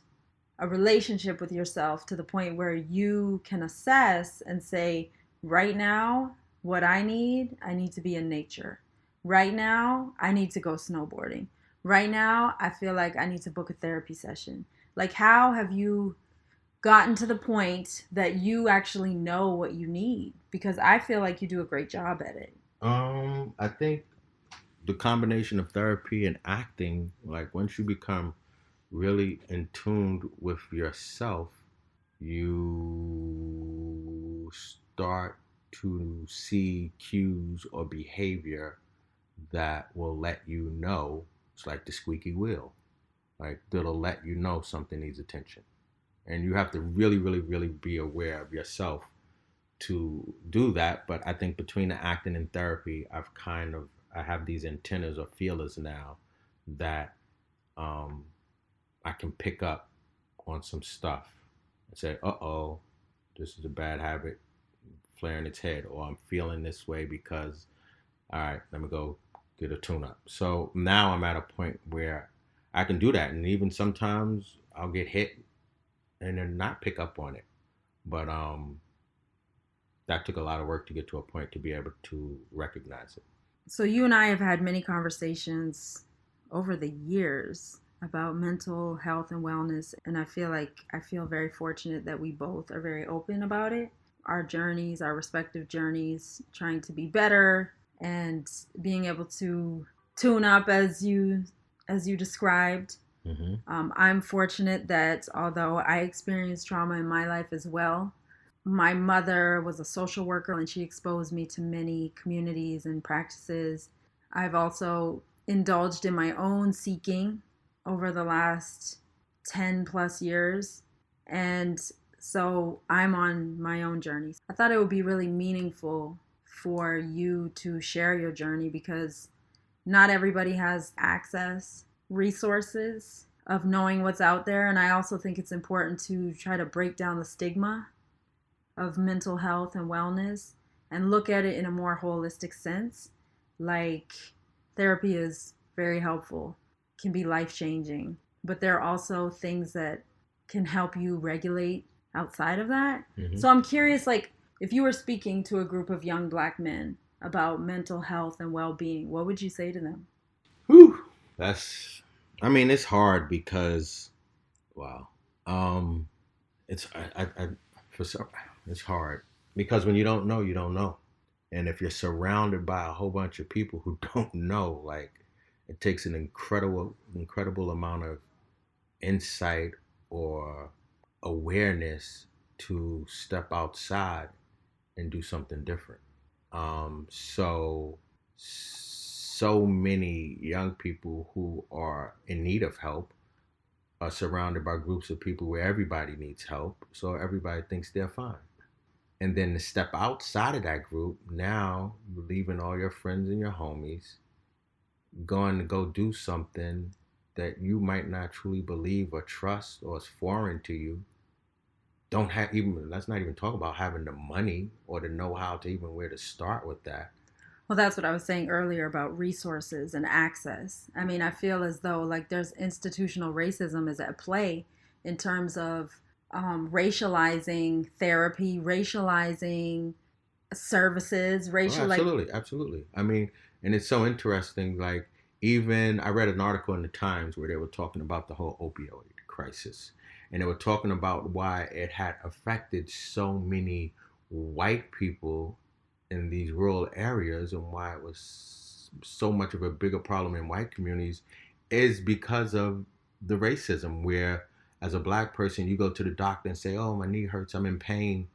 a relationship with yourself to the point where you can assess and say, right now, what I need to be in nature. Right now, I need to go snowboarding. Right now, I feel like I need to book a therapy session. Like, how have you gotten to the point that you actually know what you need? Because I feel like you do a great job at it. I think the combination of therapy and acting, like once you become really in tune with yourself, you start to see cues or behavior that will let you know. It's like the squeaky wheel. Like, that'll let you know something needs attention. And you have to really, really, really be aware of yourself to do that. But I think between the acting and therapy, I have these antennas or feelers now that I can pick up on some stuff and say, uh-oh, this is a bad habit flaring its head, or I'm feeling this way because, all right, let me go get a tune-up. So now I'm at a point where I can do that. And even sometimes I'll get hit and then not pick up on it. But that took a lot of work to get to a point to be able to recognize it. So you and I have had many conversations over the years about mental health and wellness. And I feel very fortunate that we both are very open about it. Our journeys, our respective journeys, trying to be better and being able to tune up as you described. Mm-hmm. I'm fortunate that although I experienced trauma in my life as well, my mother was a social worker and she exposed me to many communities and practices. I've also indulged in my own seeking over the last 10 plus years. And so I'm on my own journey. I thought it would be really meaningful for you to share your journey, because not everybody has access, resources of knowing what's out there. And I also think it's important to try to break down the stigma of mental health and wellness and look at it in a more holistic sense. Like, therapy is very helpful, can be life-changing, but there are also things that can help you regulate outside of that. Mm-hmm. So I'm curious, like, if you were speaking to a group of young Black men about mental health and well-being, what would you say to them? Whew. It's hard because, wow. It's hard because when you don't know, you don't know. And if you're surrounded by a whole bunch of people who don't know, like, it takes an incredible amount of insight or awareness to step outside and do something different. So many young people who are in need of help are surrounded by groups of people where everybody needs help, so everybody thinks they're fine. And then to step outside of that group, now you're leaving all your friends and your homies, going to go do something that you might not truly believe or trust, or is foreign to you. Let's not even talk about having the money or the know-how to even where to start with that. Well, that's what I was saying earlier about resources and access. I mean, I feel as though like there's institutional racism is at play in terms of racializing therapy, racializing services, Absolutely. I mean, and it's so interesting. Like, even I read an article in the Times where they were talking about the whole opioid crisis. and they were talking about why it had affected so many white people in these rural areas and why it was so much of a bigger problem in white communities is because of the racism where as a black person you go to the doctor and say, oh, my knee hurts, I'm in pain,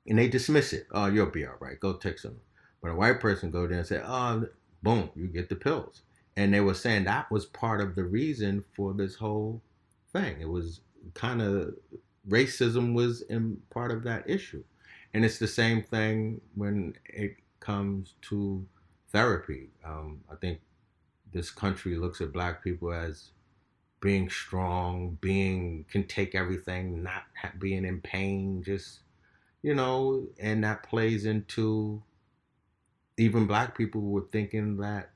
and they dismiss it. Oh, you'll be all right, go take some. But a white person go there and say, oh, boom, you get the pills. And they were saying that was part of the reason for this whole thing. It was kind of racism was in part of that issue. And it's the same thing when it comes to therapy. I think this country looks at black people as being strong, being can take everything, not being in pain, just and that plays into even black people were thinking that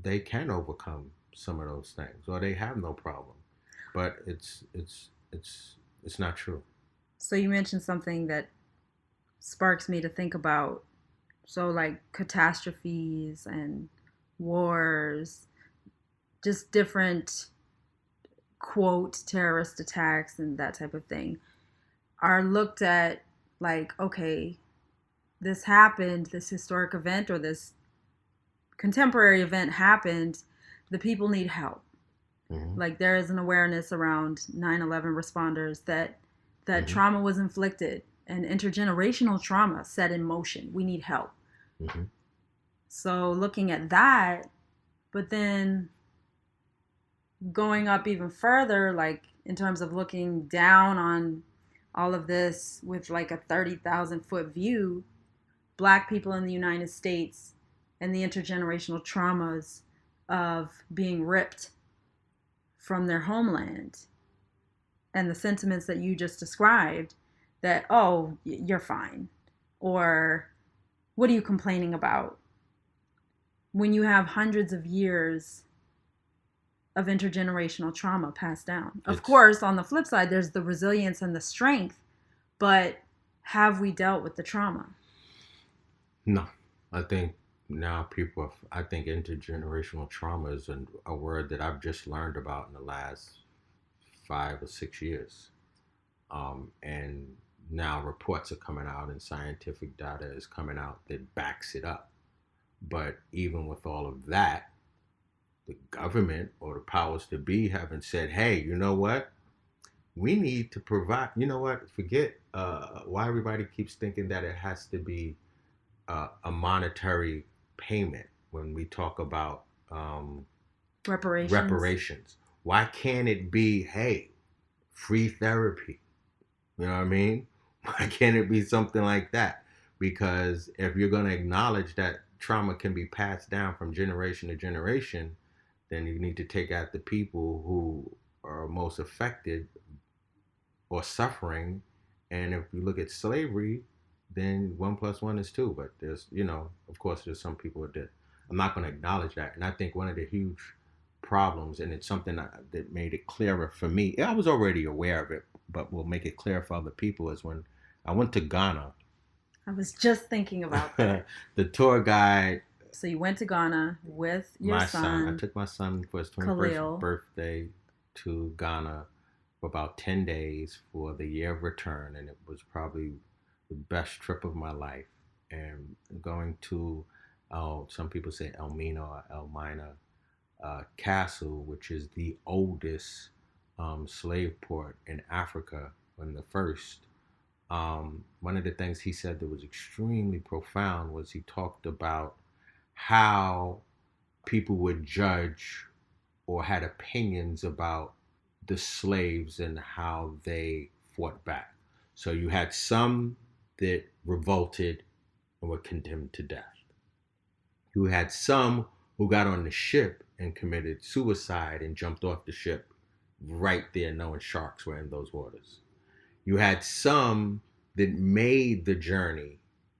they can overcome some of those things or they have no problem, but it's not true. So you mentioned something that sparks me to think about. So like catastrophes and wars, just different quote terrorist attacks and that type of thing are looked at like, okay, this happened, this historic event or this contemporary event happened, the people need help. Mm-hmm. Like there is an awareness around 9/11 responders that mm-hmm. trauma was inflicted and intergenerational trauma set in motion. We need help. Mm-hmm. So looking at that, but then going up even further, like in terms of looking down on all of this with like a 30,000 foot view, Black people in the United States and the intergenerational traumas of being ripped from their homeland and the sentiments that you just described that, oh, you're fine, or what are you complaining about? When you have hundreds of years of intergenerational trauma passed down. Of course, on the flip side, there's the resilience and the strength, but have we dealt with the trauma? No. I think now I think intergenerational trauma is a word that I've just learned about in the last 5 or 6 years. And now reports are coming out and scientific data is coming out that backs it up. But even with all of that, the government or the powers to be haven't said, hey, you know what? We need to provide, forget why everybody keeps thinking that it has to be a monetary payment when we talk about reparations. Why can't it be, hey, free therapy? You know what I mean? Why can't it be something like that? Because if you're going to acknowledge that trauma can be passed down from generation to generation, then you need to take out the people who are most affected or suffering. And if you look at slavery, then 1 + 1 is 2. But there's, of course, there's some people that I'm not going to acknowledge that. And I think one of the huge problems, and it's something that made it clearer for me. I was already aware of it, but will make it clear for other people, is when I went to Ghana. I was just thinking about that. The tour guide. So you went to Ghana with your son. I took my son for his 21st birthday to Ghana for about 10 days for the year of return, and it was probably the best trip of my life. And going to, some people say Elmina or Elmina Castle, which is the oldest slave port in Africa, and the first. One of the things he said that was extremely profound was he talked about how people would judge or had opinions about the slaves and how they fought back. So you had some that revolted and were condemned to death. You had some who got on the ship and committed suicide and jumped off the ship right there knowing sharks were in those waters. You had some that made the journey.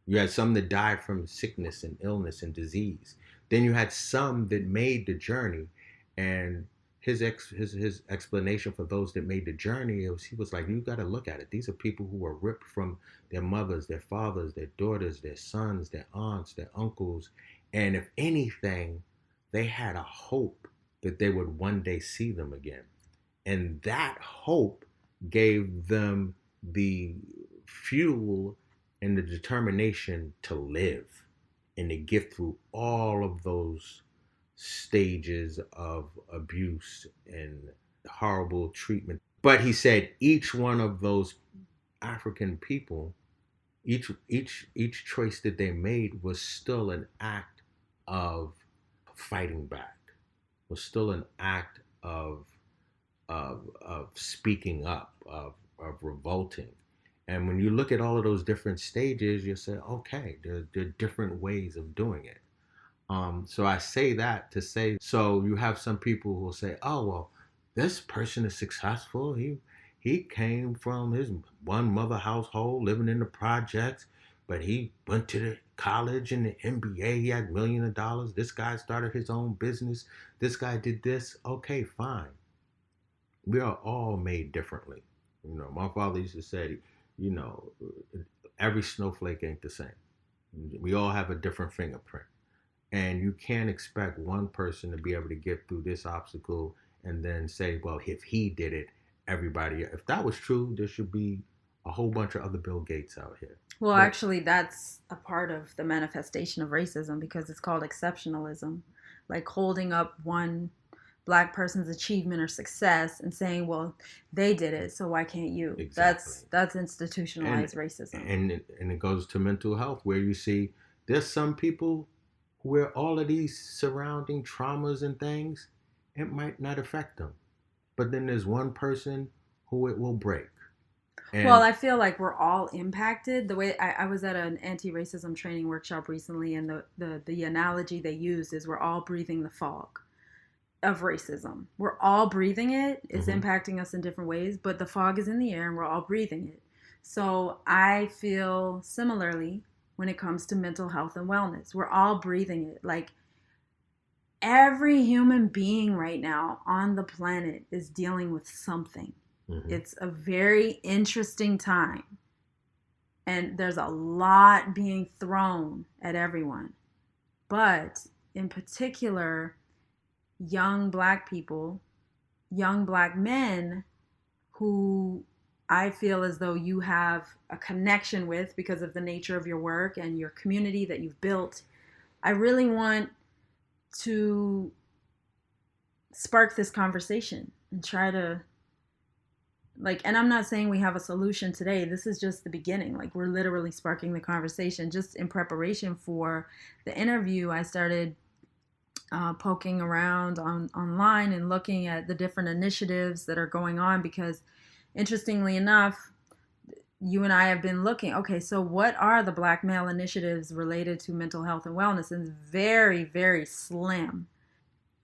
You had some that died from sickness and illness and disease. Then you had some that made the journey. And his explanation for those that made the journey, he was like, you got to look at it. These are people who were ripped from their mothers, their fathers, their daughters, their sons, their aunts, their uncles. And if anything, they had a hope that they would one day see them again. And that hope gave them the fuel and the determination to live and to get through all of those stages of abuse and horrible treatment. But he said each one of those African people, each choice that they made was still an act of fighting back, was still an act of speaking up, of revolting. And when you look at all of those different stages, you say, okay, there are different ways of doing it. So I say that to say, so you have some people who will say, oh, well, this person is successful. He came from his one mother household living in the projects, but he went to the college and the MBA. He had millions of dollars. This guy started his own business. This guy did this. Okay, fine. We are all made differently. My father used to say, you know, every snowflake ain't the same. We all have a different fingerprint. And you can't expect one person to be able to get through this obstacle and then say, well, if he did it, everybody. If that was true, there should be a whole bunch of other Bill Gates out here. Well, actually, that's a part of the manifestation of racism because it's called exceptionalism. Like holding up one Black person's achievement or success and saying, well, they did it, so why can't you? Exactly. That's institutionalized racism. And it goes to mental health, where you see there's some people where all of these surrounding traumas and things, it might not affect them. But then there's one person who it will break. And well, I feel like we're all impacted. The way I was at an anti-racism training workshop recently, and the analogy they used is we're all breathing the fog of racism. We're all breathing it. It's impacting us in different ways, but the fog is in the air and we're all breathing it. So I feel similarly when it comes to mental health and wellness. We're all breathing it. Like every human being right now on the planet is dealing with something. It's a very interesting time. And there's a lot being thrown at everyone. But in particular, young Black people, young Black men who I feel as though you have a connection with because of the nature of your work and your community that you've built. I really want to spark this conversation and try to and I'm not saying we have a solution today. This is just the beginning. Like we're literally sparking the conversation. Just in preparation for the interview, I started poking around online and looking at the different initiatives that are going on because interestingly enough, you and I have been looking, okay, so what are the Black male initiatives related to mental health and wellness? And it's very, very slim.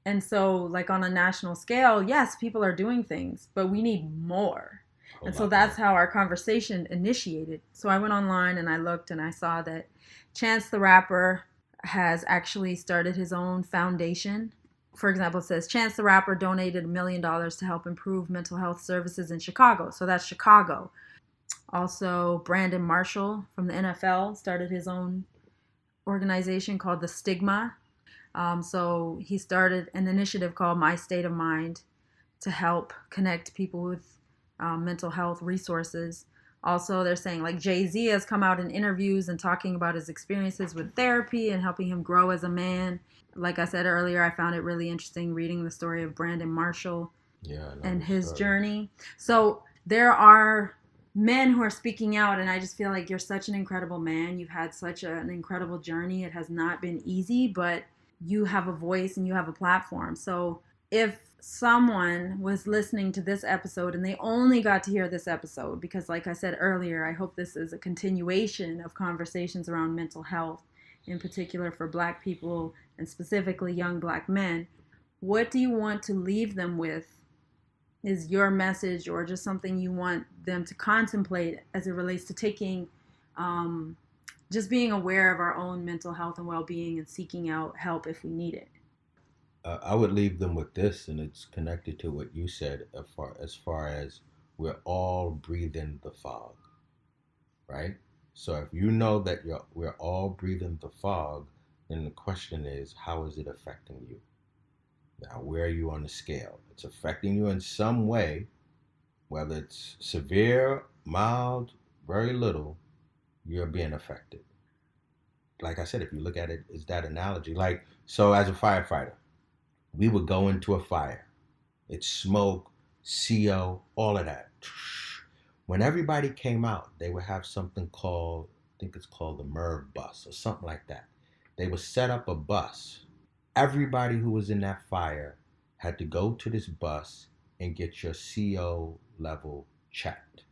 And so like on a national scale, yes, people are doing things, but we need more. And so that's how our conversation initiated. So I went online and I looked and I saw that Chance the Rapper has actually started his own foundation. For example, it says Chance the Rapper donated $1 million to help improve mental health services in Chicago. So that's Chicago. Also, Brandon Marshall from the NFL started his own organization called The Stigma. So he started an initiative called My State of Mind to help connect people with mental health resources. Also, they're saying like Jay-Z has come out in interviews and talking about his experiences with therapy and helping him grow as a man. Like I said earlier, I found it really interesting reading the story of Brandon Marshall and his journey. So there are men who are speaking out, and I just feel like you're such an incredible man. You've had such an incredible journey. It has not been easy, but you have a voice and you have a platform. So if someone was listening to this episode and they only got to hear this episode, because like I said earlier, I hope this is a continuation of conversations around mental health, in particular for Black people and specifically young Black men, what do you want to leave them with? Is your message or just something you want them to contemplate as it relates to taking just being aware of our own mental health and well-being and seeking out help if we need it? I would leave them with this, and it's connected to what you said as far as we're all breathing the fog, right? So if you know that we're all breathing the fog, then the question is, how is it affecting you? Now, where are you on the scale? It's affecting you in some way, Whether it's severe, mild, very little, you're being affected. Like I said, if you look at it, it's that analogy. Like, so as a firefighter, we would go into a fire. It's smoke, CO, all of that. When everybody came out, they would have something called, I think it's called the MERV bus or something like that. They would set up a bus. Everybody who was in that fire had to go to this bus and get your CO level checked.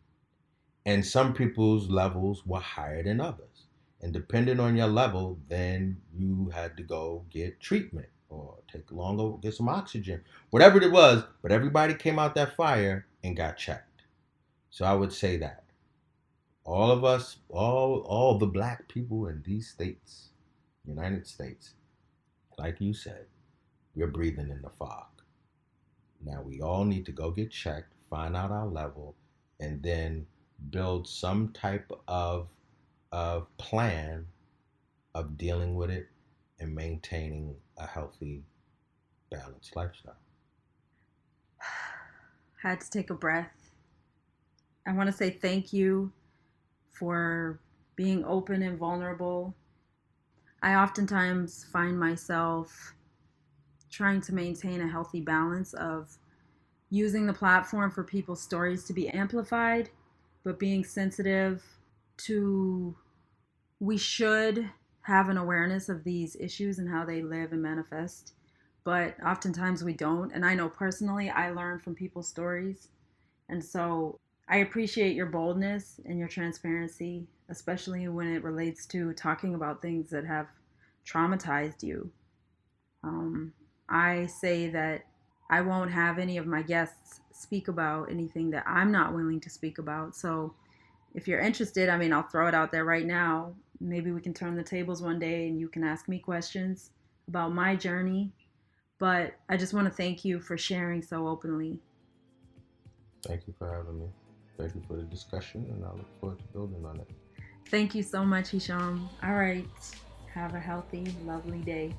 And some people's levels were higher than others. And depending on your level, then you had to go get treatment or take longer, get some oxygen, whatever it was. But everybody came out that fire and got checked. So I would say that all of us, all the black people in these states, United States, like you said, we're breathing in the fog. Now we all need to go get checked, find out our level, and then build some type of plan of dealing with it and maintaining a healthy, balanced lifestyle. Had to take a breath. I want to say thank you for being open and vulnerable. I oftentimes find myself trying to maintain a healthy balance of using the platform for people's stories to be amplified, but being sensitive to, we should have an awareness of these issues and how they live and manifest, but oftentimes we don't. And I know personally, I learn from people's stories. And so I appreciate your boldness and your transparency, especially when it relates to talking about things that have traumatized you. I say that I won't have any of my guests speak about anything that I'm not willing to speak about. So if you're interested, I mean, I'll throw it out there right now. Maybe we can turn the tables one day and you can ask me questions about my journey. But I just want to thank you for sharing so openly. Thank you for having me. Thank you for the discussion, and I look forward to building on it. Thank you so much, Hisham. All right. Have a healthy, lovely day.